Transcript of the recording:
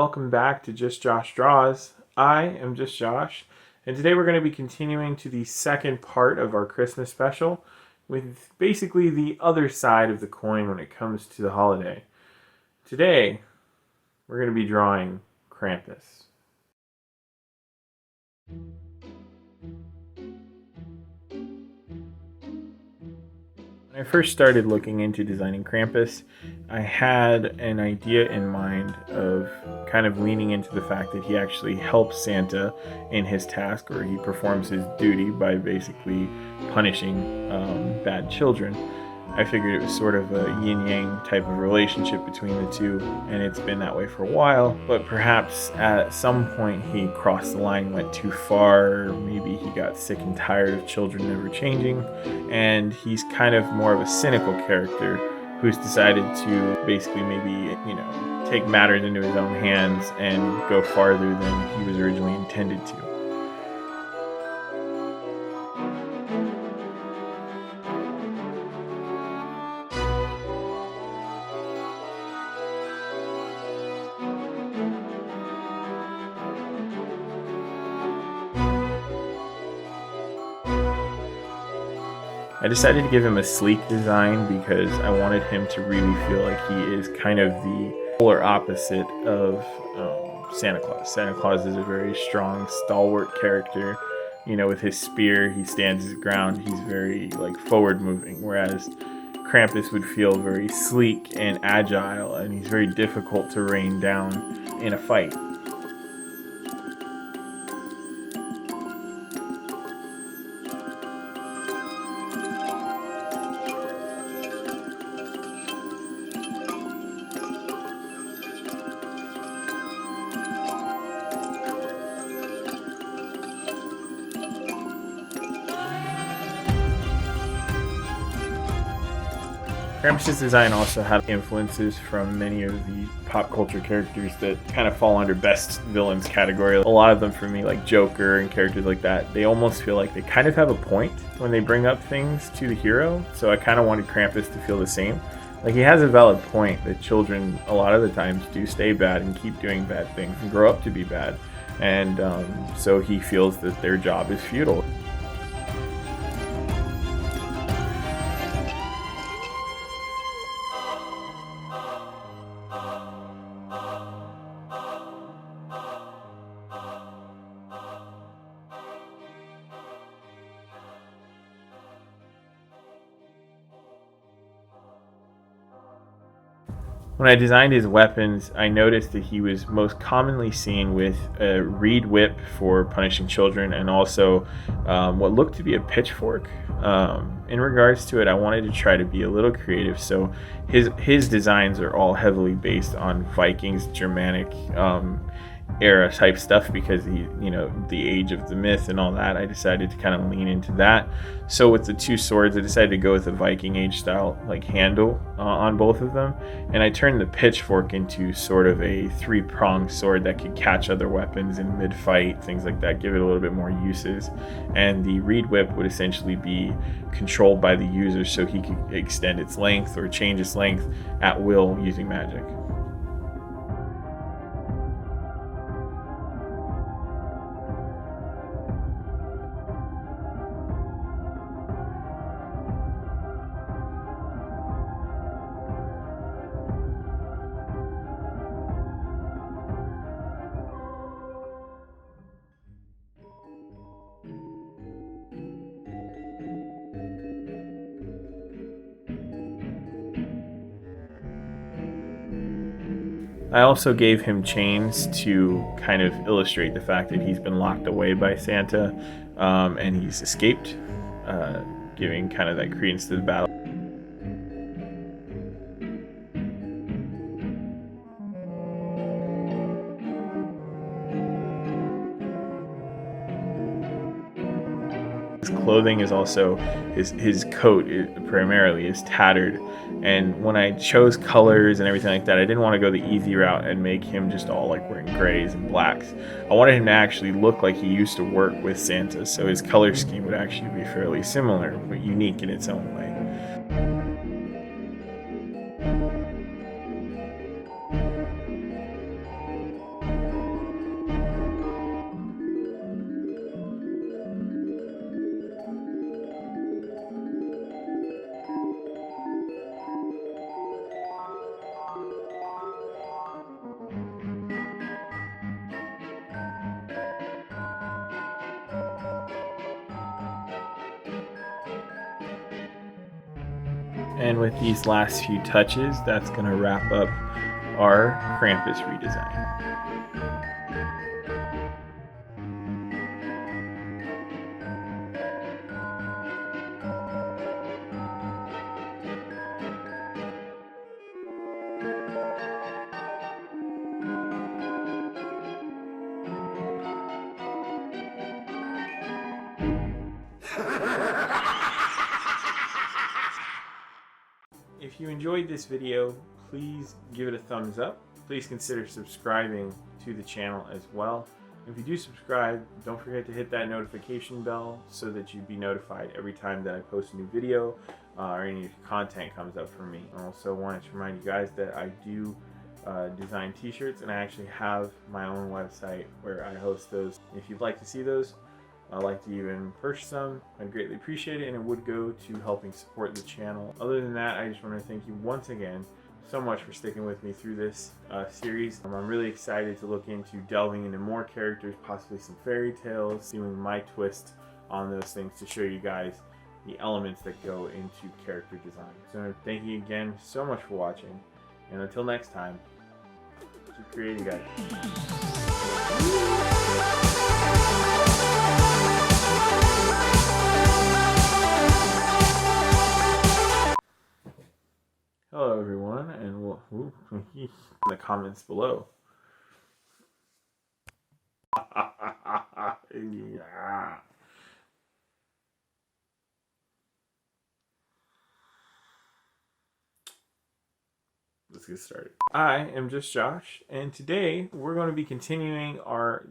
welcome back to Just Josh Draws. I am Just Josh, and today we're going to be continuing to the second part of our Christmas special with basically the other side of the coin when it comes to the holiday. Today, we're going to be drawing Krampus. When I first started looking into designing Krampus, I had an idea in mind of kind of leaning into the fact that he actually helps Santa in his task, or he performs his duty by basically punishing bad children. I figured it was sort of a yin-yang type of relationship between the two, and it's been that way for a while, but perhaps at some point he crossed the line, went too far, maybe he got sick and tired of children never changing, and he's kind of more of a cynical character who's decided to basically maybe, take matters into his own hands and go farther than he was originally intended to. I decided to give him a sleek design because I wanted him to really feel like he is kind of the polar opposite of Santa Claus. Santa Claus is a very strong, stalwart character. With his spear, he stands his ground. He's very forward moving, whereas Krampus would feel very sleek and agile, and he's very difficult to rein down in a fight. Krampus' design also had influences from many of the pop culture characters that kind of fall under best villains category. A lot of them for me, like Joker and characters like that, they almost feel like they kind of have a point when they bring up things to the hero. So I kind of wanted Krampus to feel the same. He has a valid point that children a lot of the times do stay bad and keep doing bad things and grow up to be bad. And so he feels that their job is futile. When I designed his weapons, I noticed that he was most commonly seen with a reed whip for punishing children, and also what looked to be a pitchfork. In regards to it, I wanted to try to be a little creative, so his designs are all heavily based on Vikings, Germanic era type stuff, because the age of the myth and all that. I decided to kind of lean into that. So with the two swords, I decided to go with a Viking age style handle on both of them, and I turned the pitchfork into sort of a three-pronged sword that could catch other weapons in mid-fight, things like that, give it a little bit more uses. And the reed whip would essentially be controlled by the user, so he could extend its length or change its length at will using magic. I also gave him chains to kind of illustrate the fact that he's been locked away by Santa, and he's escaped, giving kind of that credence to the battle. His clothing is also, his coat primarily is tattered, and when I chose colors and everything like that, I didn't want to go the easy route and make him just all wearing grays and blacks. I wanted him to actually look like he used to work with Santa, so his color scheme would actually be fairly similar but unique in its own way. And with these last few touches, that's going to wrap up our Krampus redesign. If you enjoyed this video, please give it a thumbs up. Please consider subscribing to the channel as well. If you do subscribe, don't forget to hit that notification bell so that you'd be notified every time that I post a new video or any content comes up for me. I also wanted to remind you guys that I do design t-shirts, and I actually have my own website where I host those. If you'd like to see those, I'd like to even purchase some. I'd greatly appreciate it, and it would go to helping support the channel. Other than that, I just want to thank you once again so much for sticking with me through this series. I'm really excited to look into delving into more characters, possibly some fairy tales, doing my twist on those things to show you guys the elements that go into character design. So thank you again so much for watching, and until next time, keep creating, guys. Hello everyone, and we'll in the comments below. Yeah. Let's get started. I am Just Josh, and today we're going to be continuing our